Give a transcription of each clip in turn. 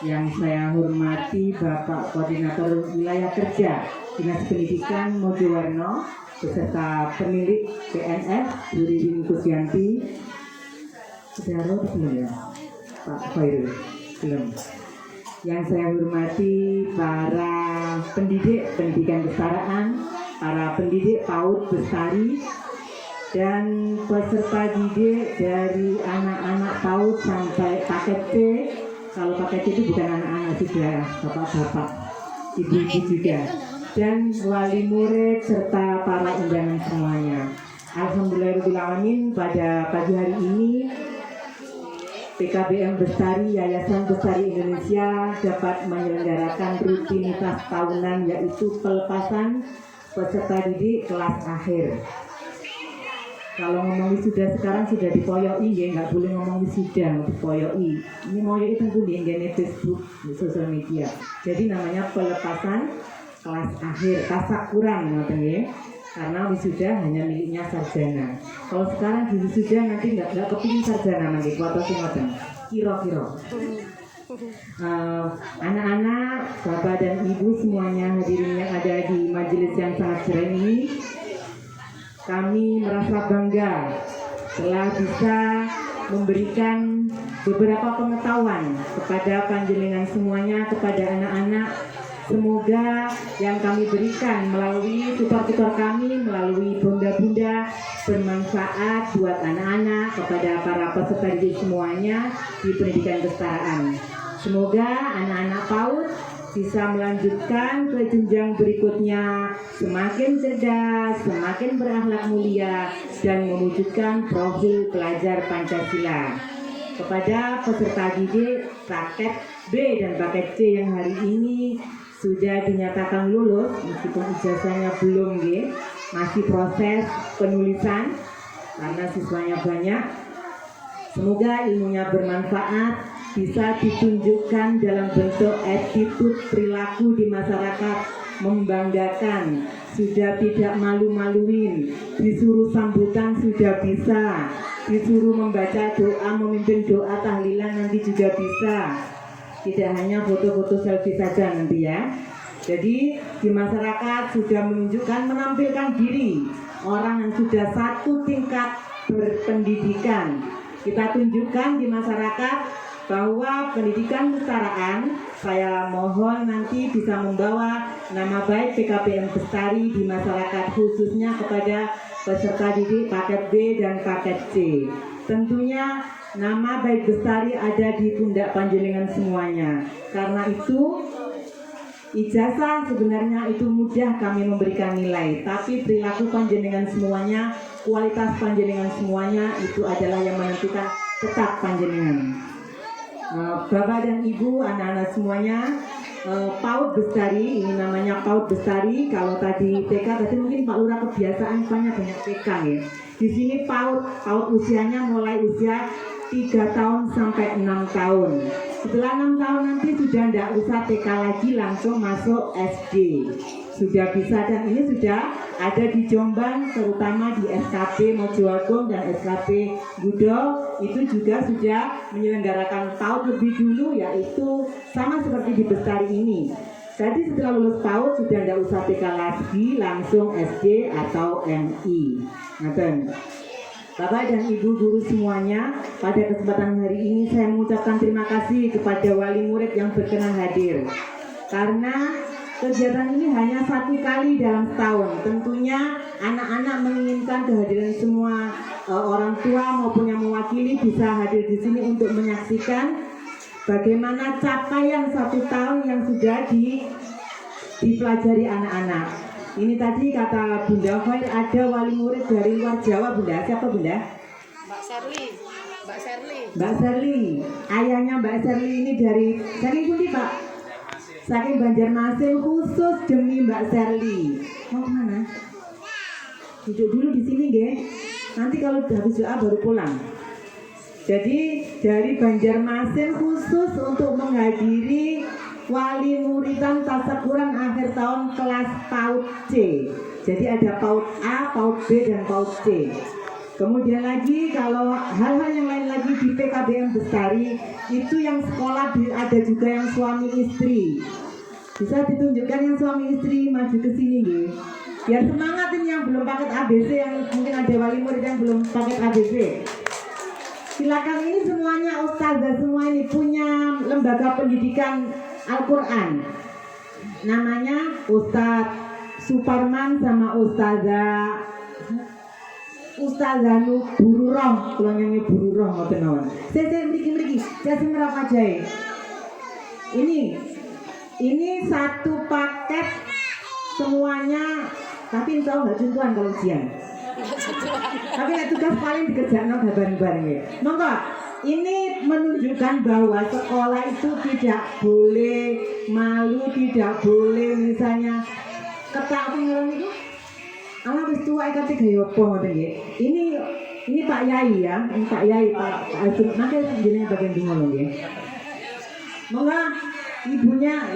Yang saya hormati Bapak Koordinator Wilayah Kerja Dinas Pendidikan Mojowarno beserta pemilik PNS Bu Ririn Kusyanti. Sudah belum ya Pak Khairul? Belum. Yang saya hormati para pendidik pendidikan kesetaraan, para pendidik PAUD Bestari, dan peserta didik dari anak-anak PAUD sampai paket C. Kalau paket C itu bukan anak-anak, sudah bapak-bapak, ibu-ibu juga, dan wali murid serta para undangan semuanya. Alhamdulillahirrahmanirrahim, pada pagi hari ini PKBM Bestari Yayasan Bestari Indonesia dapat menyelenggarakan rutinitas tahunan, yaitu pelepasan peserta didik kelas akhir. Kalau ngomong wisuda sekarang sudah dipoyoi ya, nggak boleh ngomong wisuda, dipoyoi. Ini moyoi tentu di Facebook, di sosial media. Jadi namanya pelepasan kelas akhir, tasakuran ya. Karena wisuda hanya miliknya sarjana. Kalau sekarang di wisuda nanti nggak kepingin sarjana nanti, kuat sih ngoten. Kira-kira. Anak-anak, bapak dan ibu semuanya hadirin yang ada di majelis yang sangat cerah ini, kami merasa bangga telah bisa memberikan beberapa pengetahuan kepada panjenengan semuanya, kepada anak-anak. Semoga yang kami berikan melalui tutor-tutor kami, melalui bunda-bunda, bermanfaat buat anak-anak, kepada para peserta didik semuanya di pendidikan kesetaraan. Semoga anak-anak PAUD bisa melanjutkan ke jenjang berikutnya, semakin cerdas, semakin berakhlak mulia, dan mewujudkan profil pelajar Pancasila. Kepada peserta didik paket B dan paket C yang hari ini sudah dinyatakan lulus, meskipun ijazahnya belum, masih proses penulisan karena siswanya banyak. Semoga ilmunya bermanfaat, bisa ditunjukkan dalam bentuk attitude perilaku di masyarakat, membanggakan, sudah tidak malu-maluin, disuruh sambutan sudah bisa, disuruh membaca doa, memimpin doa tahlilan nanti juga bisa. Tidak hanya foto-foto selfie saja nanti ya. Jadi di masyarakat sudah menunjukkan, menampilkan diri orang yang sudah satu tingkat berpendidikan. Kita tunjukkan di masyarakat bahwa pendidikan kesetaraan, saya mohon nanti bisa membawa nama baik PKBM Bestari di masyarakat, khususnya kepada peserta didik paket B dan paket C. Tentunya nama baik Bestari ada di pundak panjenengan semuanya. Karena itu ijazah sebenarnya itu mudah kami memberikan nilai, tapi perilaku panjenengan semuanya, kualitas panjenengan semuanya itu adalah yang menentukan tetap panjenengan. Bapak dan Ibu, anak-anak semuanya, PAUD Bestari, ini namanya PAUD Bestari. Kalau tadi TK, tadi mungkin Pak Lurah kebiasaan banyak TK ya. Di sini PAUD usianya mulai usia 3 tahun sampai 6 tahun. Setelah 6 tahun nanti sudah tidak usah TK lagi, langsung masuk SD. Sudah bisa, dan ini sudah ada di Jombang, terutama di SKP Mojoagung dan SKP Gudo, itu juga sudah menyelenggarakan PAUD lebih dulu, yaitu sama seperti di Bestari ini. Jadi setelah lulus PAUD sudah tidak usah TK lagi, langsung SD atau MI. Bapak dan Ibu guru semuanya, pada kesempatan hari ini saya mengucapkan terima kasih kepada wali murid yang berkenan hadir. Karena kegiatan ini hanya 1 kali dalam setahun. Tentunya anak-anak menginginkan kehadiran semua orang tua maupun yang mewakili bisa hadir di sini untuk menyaksikan bagaimana capaian 1 tahun yang sudah dipelajari anak-anak. Ini tadi kata Bunda Khair ada wali murid dari luar Jawa, Bunda. Siapa Bunda? Mbak Sherly. Mbak Sherly. Ayahnya Mbak Sherly ini dari pundi Pak? Saking Banjarmasin, khusus demi Mbak Sherly. Mau kemana? Duduk dulu di sini, nggih. Nanti kalau habis doa baru pulang. Jadi dari Banjarmasin khusus untuk menghadiri wali muridan tasakuran akhir tahun kelas PAUD C. Jadi ada PAUD A, PAUD B, dan PAUD C. Kemudian lagi kalau hal-hal yang lain lagi di PKBM Bestari itu yang sekolah ada juga yang suami istri. Bisa ditunjukkan yang suami istri maju ke sini nggih. Biar semangat ini yang belum paket ABC, yang mungkin ada wali murid yang belum paket ABC. Silakan, ini semuanya ustazah semua ini punya lembaga pendidikan Al-Quran. Namanya Ustadz Suparman sama Ustazah Nu Bururoh, kalau nyanyi Bururoh ngoten mawon. Saya mriki, saya semerap aja. Ini satu paket semuanya, tapi insya Allah nggak juntuan kalau ujian. Tapi nek tugas paling dikerjakan bareng-bareng ya. Monggo, ini menunjukkan bahwa sekolah itu tidak boleh malu, tidak boleh misalnya ketak pengen itu. Alah wis tua iki gaya apa ngoten nggih. Ini Pak Yai ya, ini Pak Yai Pak Azum. Nanti jenenge bagian bingung nggih. Monggo ibunya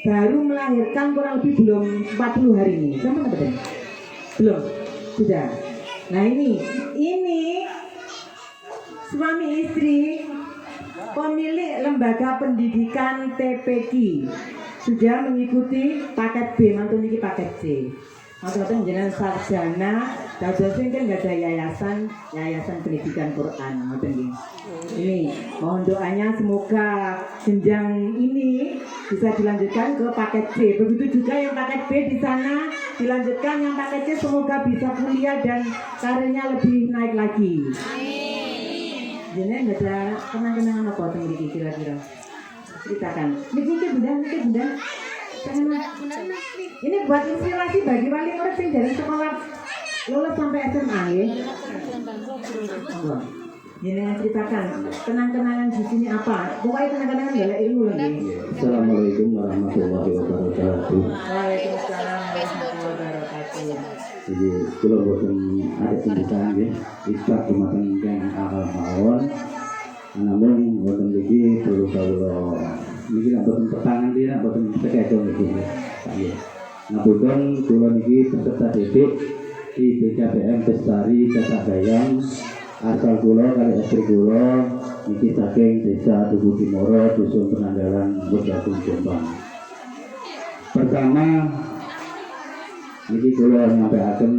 baru melahirkan kurang lebih belum 40 hari ini. Sama betul? Belum? Sudah. Nah ini suami istri pemilik lembaga pendidikan TPQ sudah mengikuti paket B, mantun ini paket C. Mantun jenengan sarjana, dados kan nggak ada yayasan pendidikan Quran, mantun ini. Mohon doanya semoga jenjang ini bisa dilanjutkan ke paket C. Begitu juga yang paket B di sana dilanjutkan, yang paket C semoga bisa kuliah dan karirnya lebih naik lagi. Jenengan nggak ada kenang-kenangan apa tinggi kira-kira? Ceritakan. Niki bunda. Ini buat inspirasi bagi wali murid yang dari sekolah lulus sampai SMA ya. Jenengan ceritakan kenang-kenangan di sini apa? Pokoknya kenang-kenangan gak ada ilmu lagi. Assalamualaikum warahmatullahi wabarakatuh. Waalaikumsalam warahmatullahi wabarakatuh. Jadi kalau bosan ada pembukaan ya, isbat kematan yang akal mawon. Namun bosan lagi perlu kalau mungkin bosan pertangan dia, bosan terkecoh gitu ya. Nah bukan kalau lagi peserta didik di PKBM Bestari Catak Gayam. Asal kula kali istri kula iki saking desa Tugu Timoro, dusun Penanggalan, Bodagung, Jombang. Pertama niki kula nyampaiaken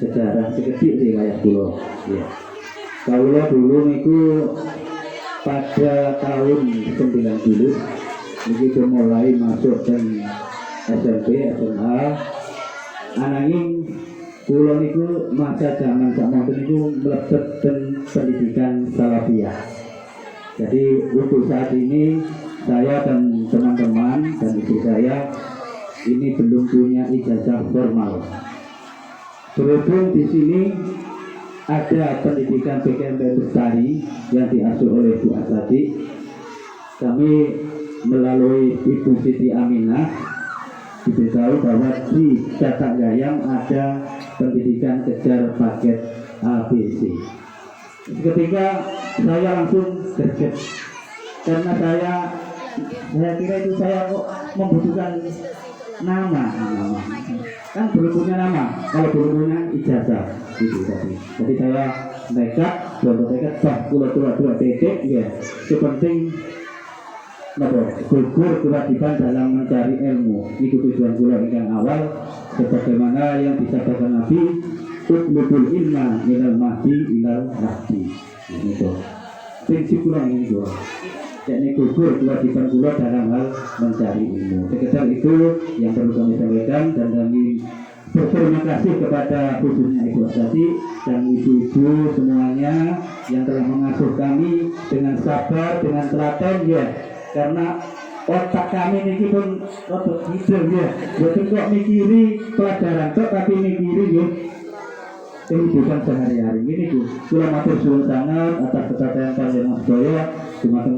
sejarah sekedhik riwayat kula. Ya. Kula dulu niku pada tahun 90 niki mulai masuk dan SMP, SMA, ananging kula niku masa zaman sakmonten niku mlebet pendidikan Salafiyah. Jadi untuk saat ini saya dan teman-teman dan istri saya ini belum punya ijazah formal. Berhubung di sini ada pendidikan PKBM Bestari yang diasuh oleh Bu Asadi, kami melalui Ibu Siti Aminah diberitahu bahwa di Catak Gayam ada pendidikan kejar paket ABC. Ketika saya langsung gerget karena saya kira itu saya kok membutuhkan nama kan belum punya nama, kalau belum punya ijazah gitu tadi. Jadi saya nekat kula tua titik ya. Sepenting gugur kewajiban dalam mencari ilmu. Itu tujuan kula yang awal, sebagaimana yang disabdakan Nabi, utlubul ilma minal mahdi ilal lahdi. Ini tuh prinsip kula ini tuh. Yakni gugur kewajiban kula dalam hal mencari ilmu. Sekedar itu yang perlu kami sampaikan, dan kami berterima kasih kepada khususnya Ibu Asadi dan ibu-ibu semuanya yang telah mengasuh kami dengan sabar, dengan telaten ya. Karena otak kami ini pun otak hidup ya, bukan kok mikiri pelajaran tok, tapi mikiri ya kehidupan sehari-hari ini tuh. Kula matur suwun sangat atas kesaksian panjenengan sedaya, dumateng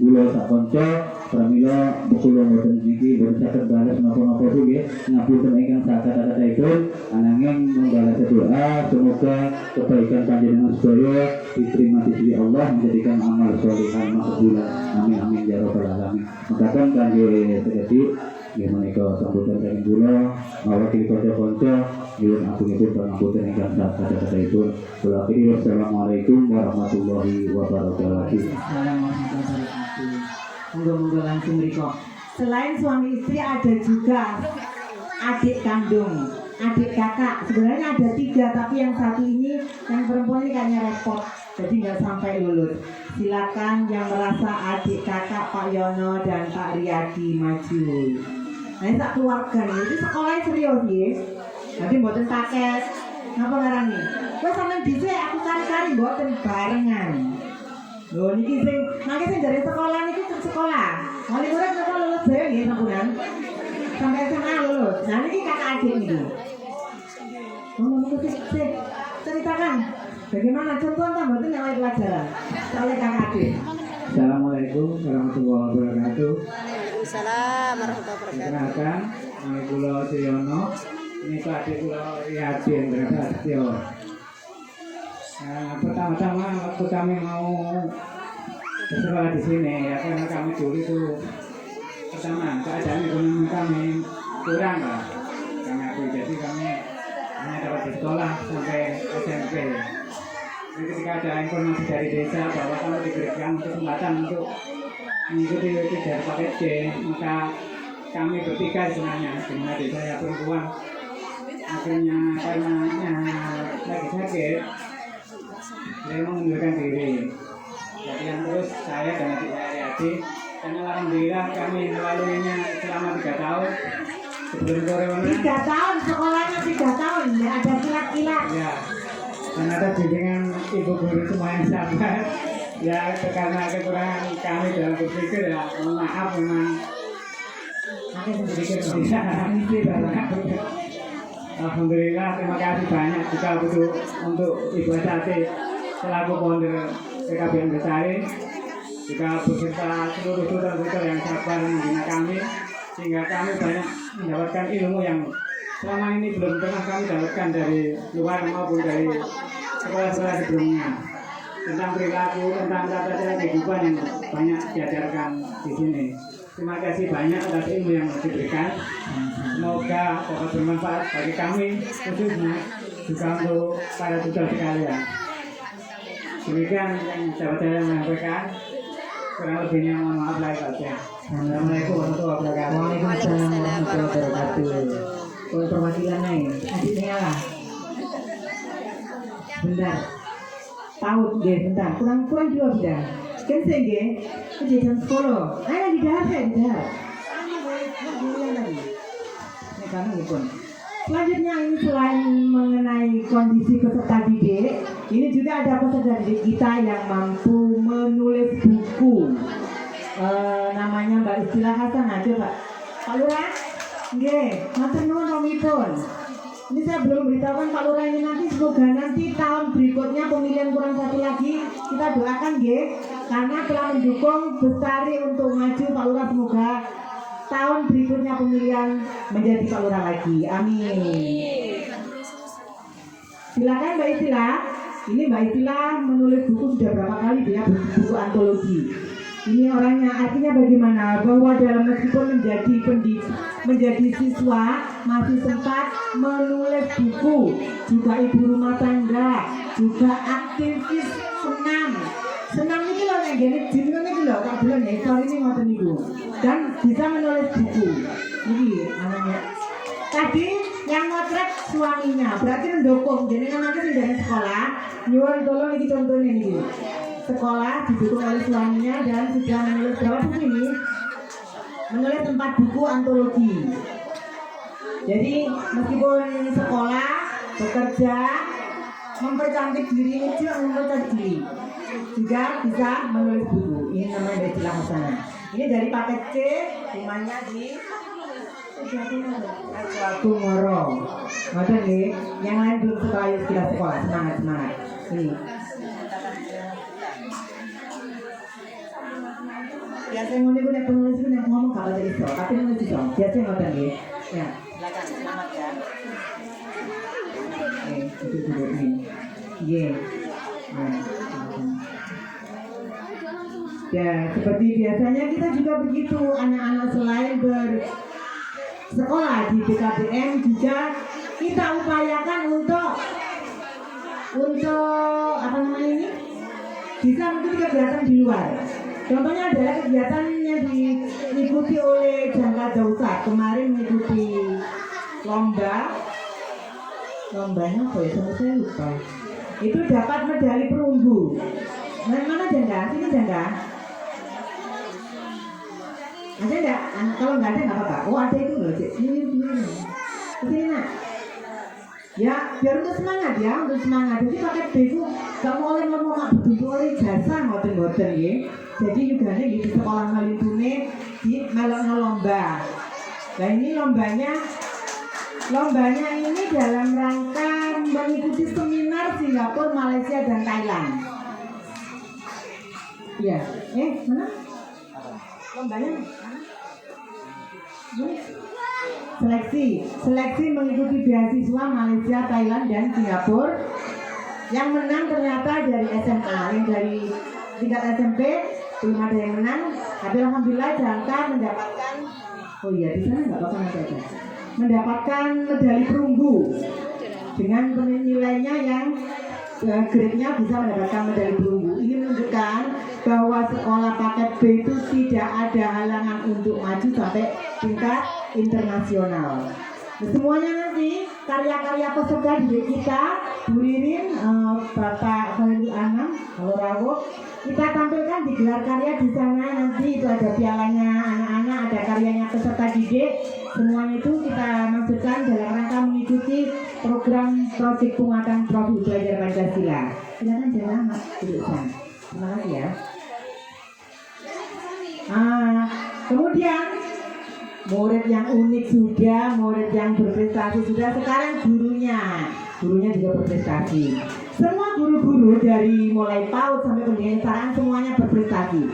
kula sak kanca pramila kula mboten niki boten saged bales napa-napa nggih, ngapunten ingkang sakata-kataipun, ananging monggo doa semoga kebaikan panjenengan sedaya diterima di sisi Allah, menjadikan amal sholihan makbulah. Amin amin ya rabbal alamin. Mekaten kangge sekedhik Nggih menika sambutan saking kula mawakili kanca-kanca nyuwun agungipun pangapunten ingkang sakada-kadahipun. Kula akhiri wassalamualaikum warahmatullahi wabarakatuh. Monggo langsung mriko. Selain suami istri ada juga adik kandung, adik kakak. Sebenarnya ada 3, tapi yang satu ini, yang perempuan ini kayaknya repot, jadi nggak sampai lulus. Silakan yang merasa adik kakak Pak Yono dan Pak Riyadi maju. Nah ini tak keluarga nih, itu sekolahnya serius ya. Nanti buatin paket, ngapa ngarani? Gue sama bisa aku kari-kari buatin barengan. Loh niki sing mangke sing dari sekolah niki ke sekolah. Wali murid napa lulus dhewe nggih sampeyan. Sampai SMA lulus. Nah niki kakak adik niki. Ngomong sih. Ceritakan bagaimana contoh mboten yang pelajaran. Soal kakak adik. Assalamualaikum warahmatullahi wabarakatuh. Waalaikumsalam warahmatullahi wabarakatuh. Perkenalkan, nama kula Suyono. Ini Pak adik kula Riyadi Endra Satyo. Pertama-tama waktu kami mau bersekolah di sini ya karena kami dulu itu pertama keadaan ekonomi kami kurang lah kami jadi kami hanya dapat di sekolah sampai SMP. Jadi ketika ada informasi dari desa bahwa kami diberikan kesempatan untuk mengikuti dari paket C, maka kami bertiga sebenarnya dengan adik saya perempuan akhirnya karena lagi sakit saya mengundurkan diri. Latihan terus saya dan adik saya Riyadi, dan alhamdulillah kami melaluinya selama 3 tahun sebelum corona. 3 tahun sekolahnya 3 tahun ya ada kilat-kilat. Ya, dan ada bimbingan ibu guru semua yang sabar. Ya karena kekurangan kami dalam berpikir ya mohon maaf memang Nanti sedikit bisa isi alhamdulillah terima kasih banyak juga untuk Ibu Asati selaku founder PKBM Bestari juga beserta seluruh tutor-tutor yang sabar membina kami sehingga kami banyak mendapatkan ilmu yang selama ini belum pernah kami dapatkan dari luar maupun dari sekolah-sekolah sebelumnya tentang perilaku, tentang tata cara kehidupan yang banyak diajarkan di sini. Terima kasih banyak atas ilmu yang diberikan. Semoga dapat bermanfaat bagi kami khususnya juga untuk para tutor sekalian. Demikian yang dapat saya menyampaikan. Kurang lebihnya mohon maaf lahir batin. Assalamualaikum warahmatullahi wabarakatuh. Waalaikumsalam warahmatullahi wabarakatuh. Kalau perwakilan lain, adiknya lah. Bentar. Tahu deh, bentar. Kurang juga sudah. Kan saya nggih, kejadian sekolah. Ayo di dahar saya di dahar. Ini kami pun. Selanjutnya ini selain mengenai kondisi peserta didik, ini juga ada peserta didik kita yang mampu menulis buku. Namanya Mbak Istilah Hasan aja Pak. Pak Lurah, nggih, matur nuwun romipun. Ini saya belum beritahukan Pak Lurah ini nanti semoga nanti tahun berikutnya pemilihan kurang satu lagi kita doakan nggih, karena telah mendukung Bestari untuk maju Pak Lurah semoga tahun berikutnya pemilihan menjadi Pak Lurah lagi. Amin. Silakan Mbak Istilah. Ini Mbak Istilah menulis buku sudah berapa kali dia buku antologi. Ini orangnya artinya bagaimana bahwa dalam meskipun menjadi siswa masih sempat menulis buku, juga ibu rumah tangga, juga aktivis senam ini loh yang gini jenengan ini loh tak bilang ya soal ini ngoten niku dan bisa menulis buku. Ini anaknya tadi yang motret suaminya berarti mendukung jenengan nanti dari sekolah nyuwun tolong ini contohnya ini sekolah didukung oleh suaminya dan sudah menulis berapa buku ini? Menulis 4 buku antologi. Jadi meskipun sekolah, bekerja, mempercantik diri ini juga mempercantik diri juga bisa menulis buku. Ini namanya Istilah Hasanah. Ini dari paket C, rumahnya di Jatuh Moro. Macam nih, yang lain belum sekolah yuk kita sekolah, semangat. Ini. Biasanya ngomong penulis itu yang ngomong kalau dari so, tapi nulis itu biasanya ngoten nggih. Ya, silakan selamat ya. Itu dulu ini. Nggih. Ya, seperti biasanya kita juga begitu anak-anak selain sekolah di BKBM juga kita upayakan untuk apa namanya ini bisa mengikuti kegiatan di luar. Contohnya adalah kegiatan yang diikuti oleh Jangka Dausa kemarin mengikuti lombanya apa ya, saya lupa. Itu dapat medali perunggu. Mana Jangka? Sini Jangka. Ada enggak? Kalau nggak ada nggak apa-apa. Oh ada itu loh, Cik. Ini. Sini nak. Ya, biar untuk semangat ya, untuk semangat. Jadi pakai B itu gak boleh ngomong begitu oleh jasa ngoten-ngoten ya. Jadi juga nih di sekolah Malintune di melokno lomba. Nah ini lombanya ini dalam rangka mengikuti seminar Singapura, Malaysia dan Thailand. Iya, mana? Lombanya? Seleksi mengikuti beasiswa Malaysia, Thailand dan Singapura. Yang menang ternyata dari SMA, yang dari tingkat SMP belum ada yang menang. Tapi alhamdulillah Jangka mendapatkan, oh iya di sana nggak apa-apa nanti aja, mendapatkan medali perunggu dengan nilainya yang grade-nya bisa mendapatkan medali perunggu. Ini menunjukkan bahwa sekolah paket B itu tidak ada halangan untuk maju sampai tingkat internasional. Nah, semuanya nanti karya-karya peserta didik kita, Bu Ririn, Bapak Khalil Anam, Halo Rawo, kita tampilkan di gelar karya di sana. Nanti itu ada pialanya anak-anak, ada karyanya peserta didik. Semuanya itu kita masukkan dalam rangka mengikuti program Project Penguatan Profil Belajar Pancasila. Silakan jangan duduk sana. Terima kasih ya. Kemudian murid yang unik sudah, murid yang berprestasi sudah, sekarang gurunya juga berprestasi. Semua guru-guru dari mulai PAUD sampai pendidikan kesetaraan semuanya berprestasi.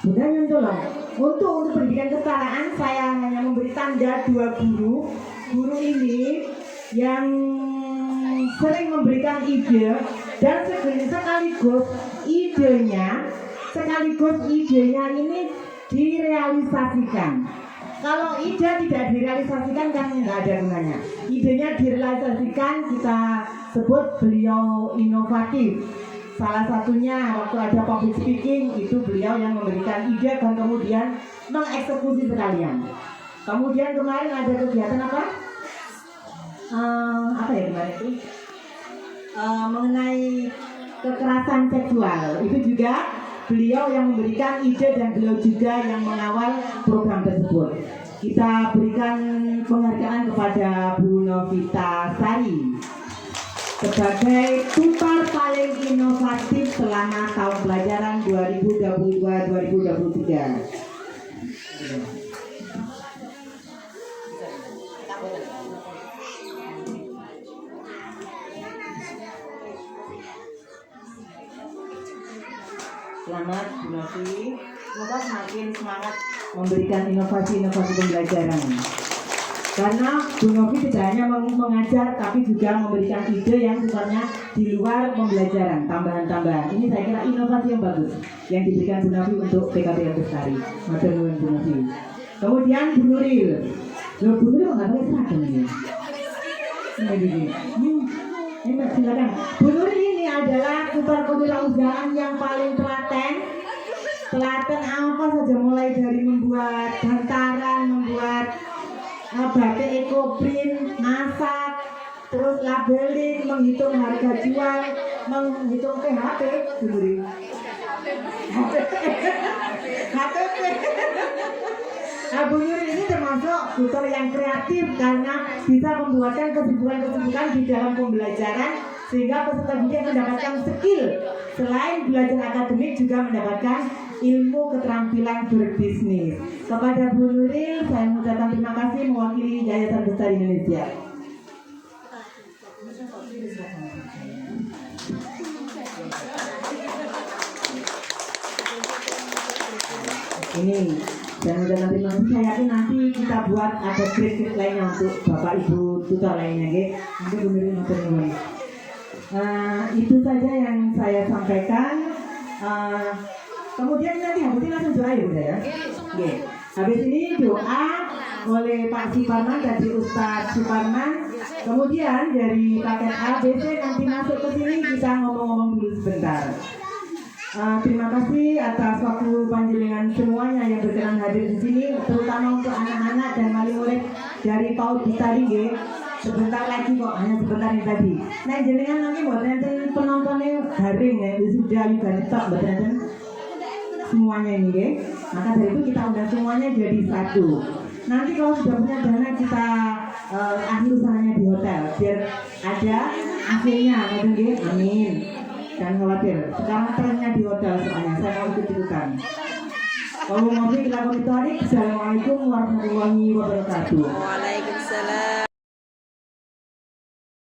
Sudah nyentuh loh. Untuk pendidikan kesetaraan saya hanya memberi tanda 2 guru. Guru ini yang sering memberikan ide dan sekaligus idenya ini direalisasikan. Kalau ide tidak direalisasikan kan nggak ada gunanya. Idenya direalisasikan, kita sebut beliau inovatif. Salah satunya waktu ada public speaking itu beliau yang memberikan ide dan kemudian mengeksekusi sekalian. Kemudian kemarin ada kegiatan apa ya kemarin itu mengenai kekerasan seksual. Itu juga beliau yang memberikan ide dan beliau juga yang mengawal program tersebut. Kita berikan penghargaan kepada Bu Novita Sari sebagai tutor paling inovatif selama tahun pelajaran 2022-2023. Selamat Bu Novi, semoga semakin semangat memberikan inovasi-inovasi pembelajaran. Karena Bu Novi tidak hanya mengajar, tapi juga memberikan ide yang sifatnya di luar pembelajaran, tambahan-tambahan. Ini saya kira inovasi yang bagus yang diberikan Bu Novi untuk PKBM Bestari. Matur nuwun Bu Novi. Kemudian Bu Nuril. Bu Nuril nggak boleh seragam ini. Ini silakan. Bu Nuril ini adalah tutor kewirausahaan yang paling telaten apa saja, mulai dari membuat hantaran, membuat batik ekoprint, masak, terus labeling, menghitung harga jual, menghitung PHP, HPP. Bu Nuril ini termasuk tutor yang kreatif karena bisa membuatkan kesibukan-kesibukan di dalam pembelajaran sehingga peserta didik mendapatkan skill. Selain belajar akademik juga mendapatkan ilmu keterampilan berbisnis. Kepada Bu Nuril saya mengucapkan terima kasih mewakili Yayasan Besar Indonesia. Ini dan udah terima kasih. Saya yakin nanti kita buat ada grade lainnya untuk Bapak Ibu tutor lainnya, gitu. Nanti Bu Nuril matur nuwun. Itu saja yang saya sampaikan. Kemudian nanti habis ini langsung doa ya Bunda ya. Habis ini doa oleh Pak Suparman dari Ustadz Suparman. Kemudian dari paket A, B, C nanti masuk ke sini kita ngomong-ngomong dulu sebentar. Terima kasih atas waktu panjenengan semuanya yang berkenan hadir di sini, terutama untuk anak-anak dan wali murid dari PAUD Bistari. Sebentar lagi kok, hanya sebentar ini tadi. Nah, jenengan nanti buat nanti penontonnya daring ya, sudah juga stop buat nanti semuanya ini, ya. Maka dari itu kita undang semuanya jadi satu. Nanti kalau sudah punya dana kita akhir usahanya di hotel, biar ada AC-nya, amin. Jangan khawatir, sekarang trennya di hotel soalnya, saya mau ikut-ikutan. Kalau mau kita monitoring, Assalamualaikum warahmatullahi wabarakatuh.